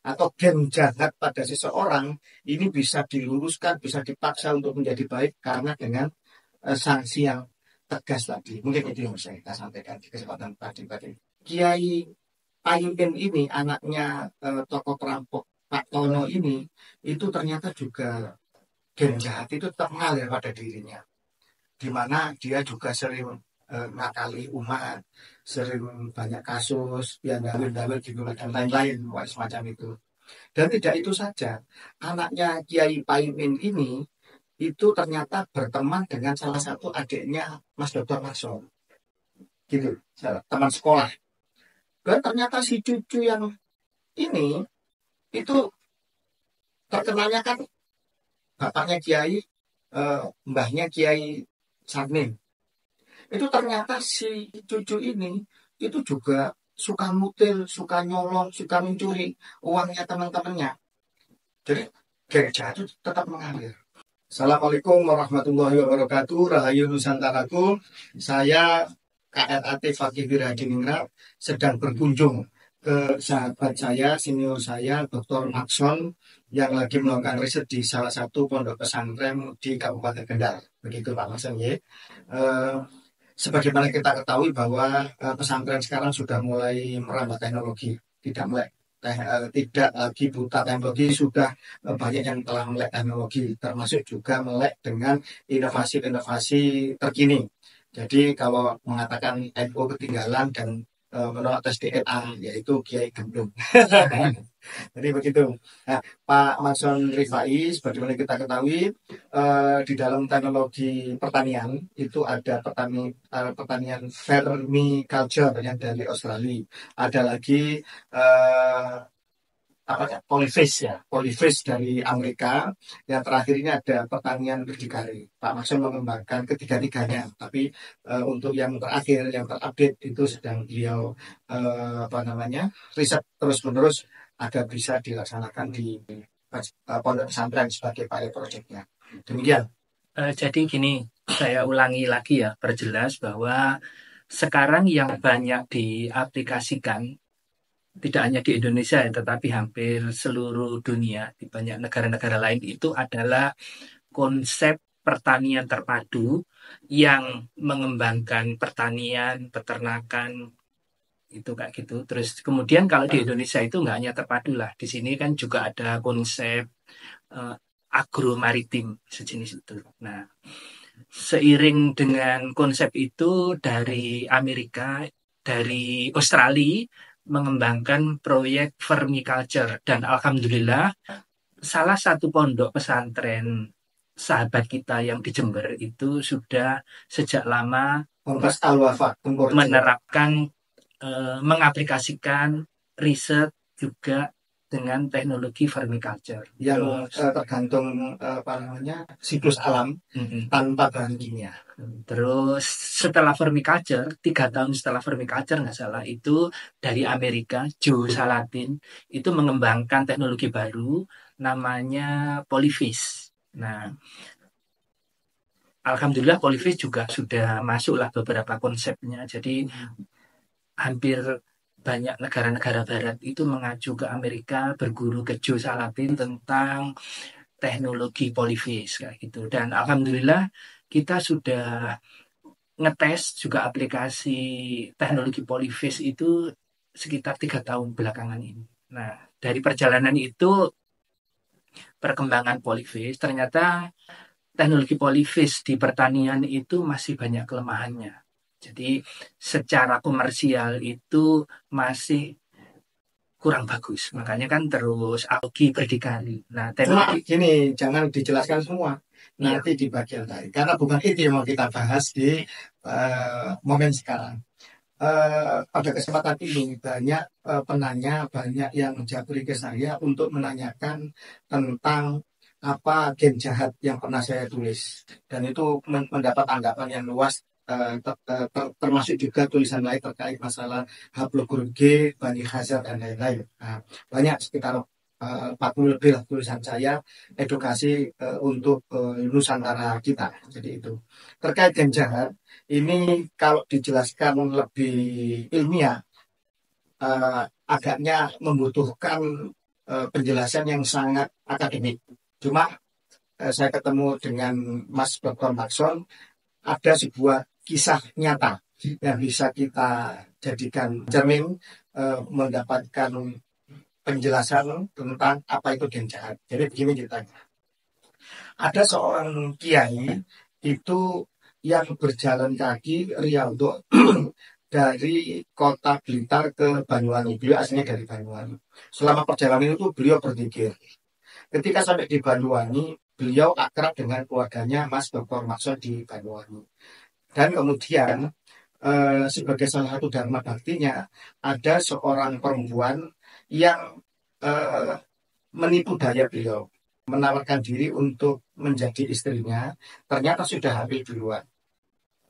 atau gen jahat pada seseorang ini bisa diluruskan, bisa dipaksa untuk menjadi baik karena dengan sanksi yang tegas tadi. Mungkin itu yang bisa kita sampaikan di kesempatan tadi. Kiai Paimin ini anaknya tokoh perampok Pak Tono ini itu ternyata juga gen jahat itu tetap mengalir pada dirinya, di mana dia juga sering ngakali umat, sering banyak kasus yang dalil-dalil gitu dan lain-lain semacam itu. Dan tidak itu saja, anaknya Kiai Paimin ini itu ternyata berteman dengan salah satu adiknya Mas Dr. Maksum, gitu, teman sekolah. Dan ternyata si cucu yang ini itu terkenalnya kan bapaknya Kiai, mbahnya Kiai Samin. Itu ternyata si cucu ini itu juga suka mutil, suka nyolong, suka mencuri uangnya teman-temannya. Jadi gereja itu tetap mengalir. Assalamualaikum warahmatullahi wabarakatuh. Rahayu Nusantaraku. Saya KRAT Fakih Wiradiningrat sedang berkunjung ke sahabat saya, senior saya, Dr. Makson, yang lagi melakukan riset di salah satu pondok pesantren di Kabupaten Kendal. Begitu Pak Makson ya. Sebagaimana kita ketahui bahwa pesantren sekarang sudah mulai merambah teknologi, tidak lagi buta teknologi, sudah banyak yang telah melek teknologi, termasuk juga melek dengan inovasi-inovasi terkini. Jadi kalau mengatakan NU ketinggalan dan menolak tes DNA, yaitu Kiai Gendung. Jadi begitu. Nah, Pak Mason Rifai, sebagaimana kita ketahui, di dalam teknologi pertanian itu ada pertanian vermiculture yang dari Australia. Ada lagi polyfish dari Amerika. Yang terakhir ini ada pertanian berdikari. Pak Mason mengembangkan ketiga-tiganya, tapi untuk yang terakhir, yang terupdate itu sedang beliau riset terus-menerus agar bisa dilaksanakan di pondok pesantren sebagai pilot project-nya. Demikian. Jadi gini, saya ulangi lagi ya, perjelas bahwa sekarang yang banyak diaplikasikan tidak hanya di Indonesia ya, tetapi hampir seluruh dunia di banyak negara-negara lain itu adalah konsep pertanian terpadu yang mengembangkan pertanian, peternakan, itu kayak gitu. Terus kemudian kalau di Indonesia itu nggak hanya terpadu lah, di sini kan juga ada konsep uh, agromaritim sejenis itu. Nah, seiring dengan konsep itu dari Amerika, dari Australia mengembangkan proyek vermiculture dan alhamdulillah salah satu pondok pesantren sahabat kita yang di Jember itu sudah sejak lama menerapkan mengaplikasikan riset juga dengan teknologi vermiculture yang tergantung siklus alam tanpa bahan kimia. Terus setelah vermiculture, 3 tahun setelah vermiculture nggak salah, itu dari Amerika, Joe Salatin itu mengembangkan teknologi baru namanya polyfish. Nah, alhamdulillah polyfish juga sudah masuklah beberapa konsepnya. Jadi hampir banyak negara-negara barat itu mengacu ke Amerika, berguru ke Joe Salatin tentang teknologi polyfish kayak gitu. Dan alhamdulillah kita sudah ngetes juga aplikasi teknologi polyfish itu sekitar 3 tahun belakangan ini. Nah, dari perjalanan itu perkembangan polyfish, ternyata teknologi polyfish di pertanian itu masih banyak kelemahannya. Jadi secara komersial itu masih kurang bagus. Makanya kan terus algi berdikari. Nah, teknologi gini, jangan dijelaskan semua. Nanti di bagian tadi. Karena bukan itu yang mau kita bahas di momen sekarang. Pada kesempatan ini banyak penanya, banyak yang menjabri ke saya untuk menanyakan tentang apa gen jahat yang pernah saya tulis. Dan itu mendapat tanggapan yang luas, termasuk juga tulisan lain terkait masalah haplogrup G, Bani Hazard, dan lain-lain. Nah, banyak sekitar 40 lebih lah tulisan saya edukasi untuk Nusantara kita. Jadi itu terkait gen jahat ini kalau dijelaskan lebih ilmiah agaknya membutuhkan penjelasan yang sangat akademik. Cuma saya ketemu dengan Mas Dr. Maxon, ada sebuah kisah nyata yang bisa kita jadikan cermin mendapatkan penjelasan tentang apa itu gen jahat. Jadi begini ceritanya. Ada seorang kiai itu yang berjalan kaki Riaudo dari kota Blitar ke Banyuwangi. Beliau aslinya dari Banyuwangi. Selama perjalanan itu beliau berpikir. Ketika sampai di Banyuwangi, beliau akrab dengan keluarganya Mas Dr. Maxon di Banyuwangi. Dan kemudian sebagai salah satu dharma baktinya ada seorang perempuan yang eh, menipu daya beliau, menawarkan diri untuk menjadi istrinya, ternyata sudah hamil duluan.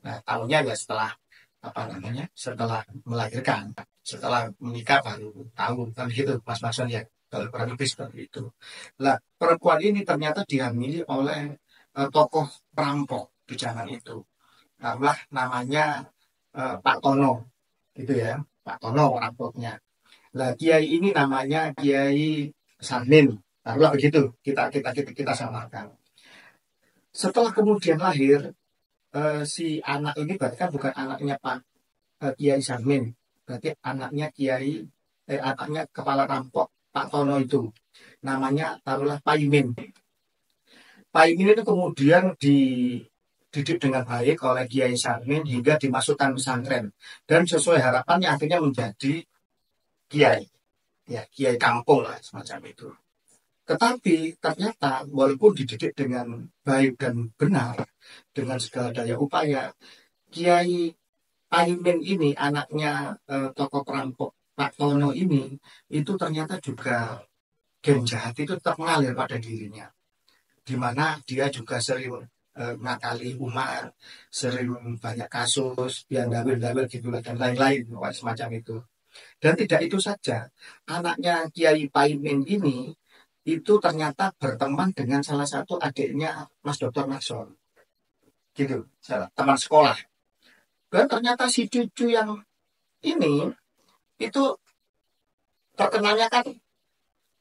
Nah, tahunya ya setelah apa namanya, setelah melahirkan, setelah menikah baru tahu kan gitu, Mas Mason ya, kalau kurang lebih seperti itu. Nah, perempuan ini ternyata dihamili oleh tokoh perampok di zaman itu. Nah, namanya Pak Tono, gitu ya, Pak Tono perampoknya. Nah, Kiai ini namanya Kiai Samin. Taruhlah begitu, kita samakan. Setelah kemudian lahir, si anak ini berarti kan bukan anaknya Pak Kiai Samin, berarti anaknya kepala rampok Pak Tono itu, namanya taruhlah Paimin. Paimin itu kemudian dididik dengan baik oleh Kiai Samin hingga dimasukkan pesantren dan sesuai harapannya akhirnya menjadi Kiai, ya Kiai kampung lah semacam itu. Tetapi ternyata walaupun dididik dengan baik dan benar dengan segala daya upaya, Kiai Paimin ini anaknya tokoh perampok Pak Tono ini itu ternyata juga gen jahat itu tetap mengalir pada dirinya, di mana dia juga sering ngakali umat, sering banyak kasus, yang dawil-dawil gitu dan lain-lain semacam itu. Dan tidak itu saja, anaknya Kiai Paimin ini itu ternyata berteman dengan salah satu adiknya Mas Dr. Maxon, gitu, teman sekolah. Dan ternyata si cucu yang ini itu terkenalnya kan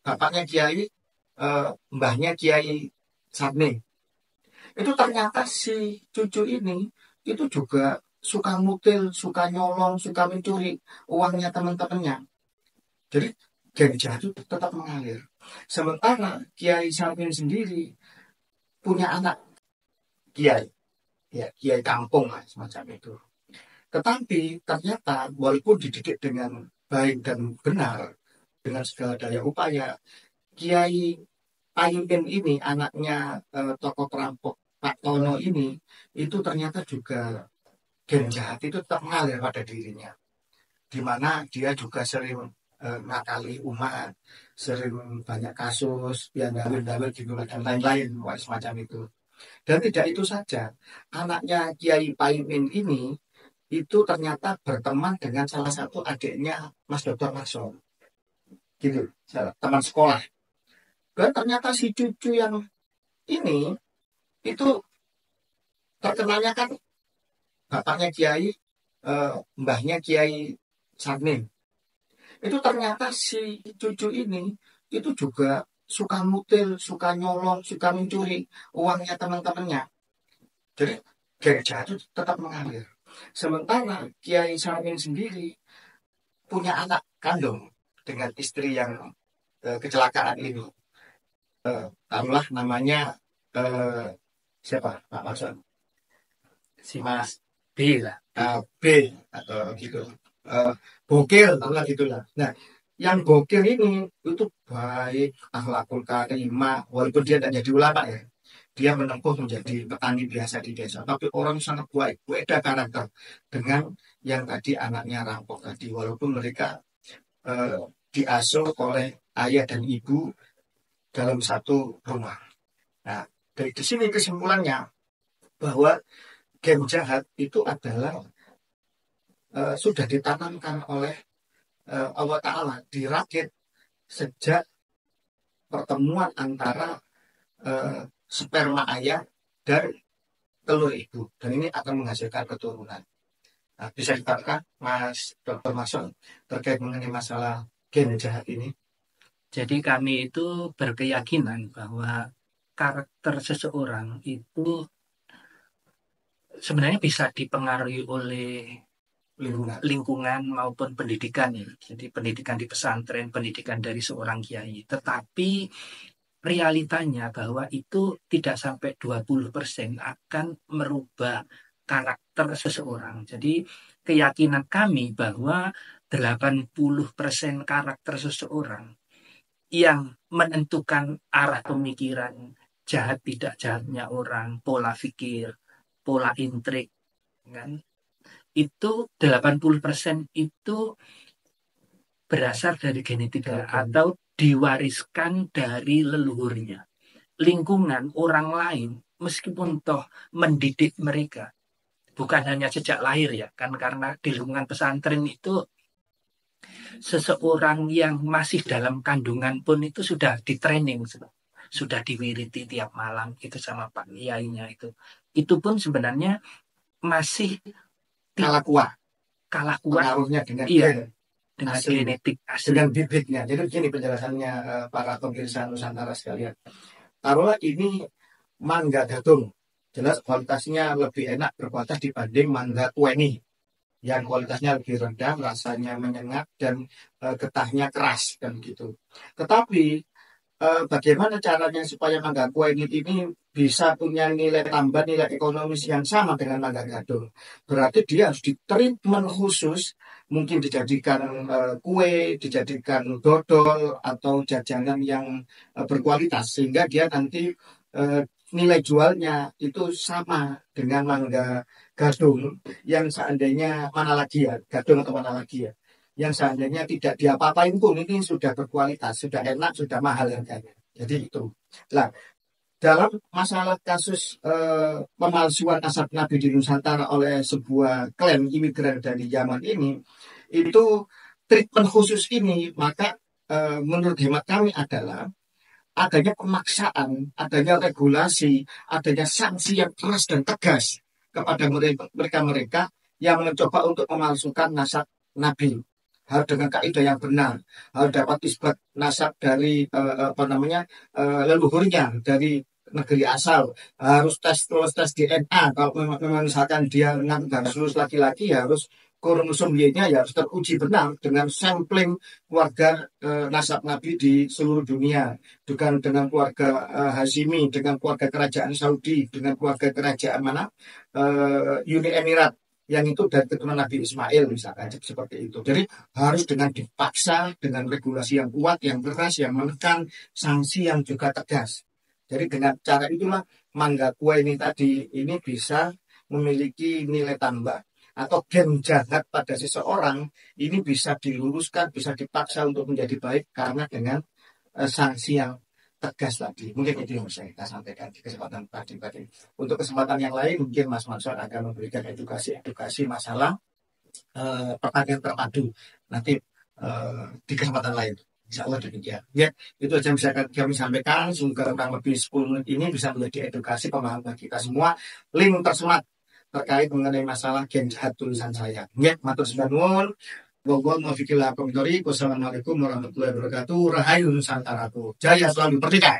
bapaknya Kiai, mbahnya Kiai Sarni. Itu ternyata si cucu ini itu juga suka mutil, suka nyolong, suka mencuri uangnya teman-temannya. Jadi geng jahat itu tetap mengalir. Sementara Kiai Sarni sendiri punya anak Kiai, ya Kiai kampung lah semacam itu. Tetapi ternyata walaupun dididik dengan baik dan benar dengan segala daya upaya, Kiai Paimin ini anaknya tokoh perampok Pak Tono ini itu ternyata juga gen jahat itu tetap mengalir pada dirinya, di mana dia juga sering ngakali umat, sering banyak kasus, yang dawil-dawil gitu dan lain-lain semacam itu. Dan tidak itu saja, anaknya Kiai Paimin ini itu ternyata berteman dengan salah satu adiknya Mas Dr. Maxon, gitu, teman sekolah. Dan ternyata si cucu yang ini itu terkenalnya kan bapaknya Kiai, mbahnya Kiai Sarnin. Itu ternyata si cucu ini itu juga suka mutil, suka nyolong, suka mencuri uangnya teman-temannya. Jadi geng jahat itu tetap mengalir. Sementara Kiai Sarnin sendiri punya anak kandung dengan istri yang kecelakaan ini. Taruhlah namanya siapa Pak Maksud? Si Mas B lah. B atau gitu. Bokil taruhlah gitulah. Nah, yang bokil ini itu baik, akhlakul karimah, walaupun dia tidak jadi ulama ya. Dia menempuh menjadi petani biasa di desa, tapi orang sangat baik, beda karakter dengan yang tadi anaknya rampok tadi, walaupun mereka diasuh oleh ayah dan ibu dalam satu rumah. Nah, dari sini kesimpulannya bahwa geng jahat itu adalah sudah ditanamkan oleh Allah Ta'ala, dirakit sejak pertemuan antara sperma ayah dan telur ibu. Dan ini akan menghasilkan keturunan. Nah, bisa dikatakan Mas Dr. Mason terkait mengenai masalah gen jahat ini. Jadi kami itu berkeyakinan bahwa karakter seseorang itu sebenarnya bisa dipengaruhi oleh Lingkungan. lingkungan maupun pendidikan ya. Jadi pendidikan di pesantren, pendidikan dari seorang kiai. Tetapi realitanya bahwa itu tidak sampai 20% akan merubah karakter seseorang. Jadi keyakinan kami bahwa 80% karakter seseorang yang menentukan arah pemikiran, jahat tidak jahatnya orang, pola pikir, pola intrik, kan? Itu 80% itu berasal dari genetika atau diwariskan dari leluhurnya. Lingkungan orang lain meskipun toh mendidik mereka bukan hanya sejak lahir ya kan, karena di lingkungan pesantren itu seseorang yang masih dalam kandungan pun itu sudah di training, sudah diwiriti tiap malam itu sama Pak Kiainya. Itu pun sebenarnya masih Kalah kuat kalah kuat, pengaruhnya dengan iya, gen dengan asli, genetik asli. dengan bibitnya. Jadi begini penjelasannya para pemirsa Nusantara sekalian. Taruhlah ini mangga gadung, jelas kualitasnya lebih enak berkualitas dibanding mangga kueni yang kualitasnya lebih rendah, rasanya menyengat dan getahnya keras dan gitu. Tetapi bagaimana caranya supaya mangga kue ini bisa punya nilai tambah, nilai ekonomis yang sama dengan mangga gadung? Berarti dia harus di treatment khusus, mungkin dijadikan kue, dijadikan dodol atau jajanan yang berkualitas sehingga dia nanti eh, nilai jualnya itu sama dengan mangga gadung yang seandainya mana lagi ya, gadung atau mana lagi ya, yang seandainya tidak diapa-apain pun ini sudah berkualitas, sudah enak, sudah mahal harganya. Jadi itu. Nah, dalam masalah kasus pemalsuan nasab Nabi di Nusantara oleh sebuah klan imigran dari Yaman ini, itu treatment khusus ini, maka menurut hemat kami adalah adanya pemaksaan, adanya regulasi, adanya sanksi yang keras dan tegas kepada mereka-mereka yang mencoba untuk memalsukan nasab Nabi, harus dengan kaidah yang benar, harus dapat isbat nasab dari apa namanya leluhurnya dari negeri asal, harus tes terus tes DNA. Kalau memang misalkan dia harus lulus laki-laki, ya harus kromosom Y-nya ya harus teruji benar dengan sampling keluarga nasab Nabi di seluruh dunia, dengan keluarga Hashimi, dengan keluarga kerajaan Saudi, dengan keluarga kerajaan mana Uni Emirat yang itu dari keturunan Nabi Ismail misalkan seperti itu. Jadi harus dengan dipaksa, dengan regulasi yang kuat, yang keras, yang menekan, sanksi yang juga tegas. Jadi dengan cara itulah mangga kue ini tadi ini bisa memiliki nilai tambah atau gen jahat pada seseorang ini bisa diluruskan, bisa dipaksa untuk menjadi baik karena dengan sanksi yang tegas tadi. Mungkin itu yang bisa kita sampaikan di kesempatan tadi. Untuk kesempatan yang lain mungkin Mas Mansur akan memberikan edukasi masalah pertanian terpadu nanti di kesempatan lain. Insya Allah demikian. Ya, itu aja yang bisa kami sampaikan. Semoga kurang lebih 10 menit ini bisa menjadi edukasi pemahaman kita semua. Link tersemat terkait mengenai masalah gen jahat tulisan saya. Ya, matur nuwun. Wassalamualaikum warahmatullahi wabarakatuh. Rahayu Nusantaraku. Jaya selalu, merdeka.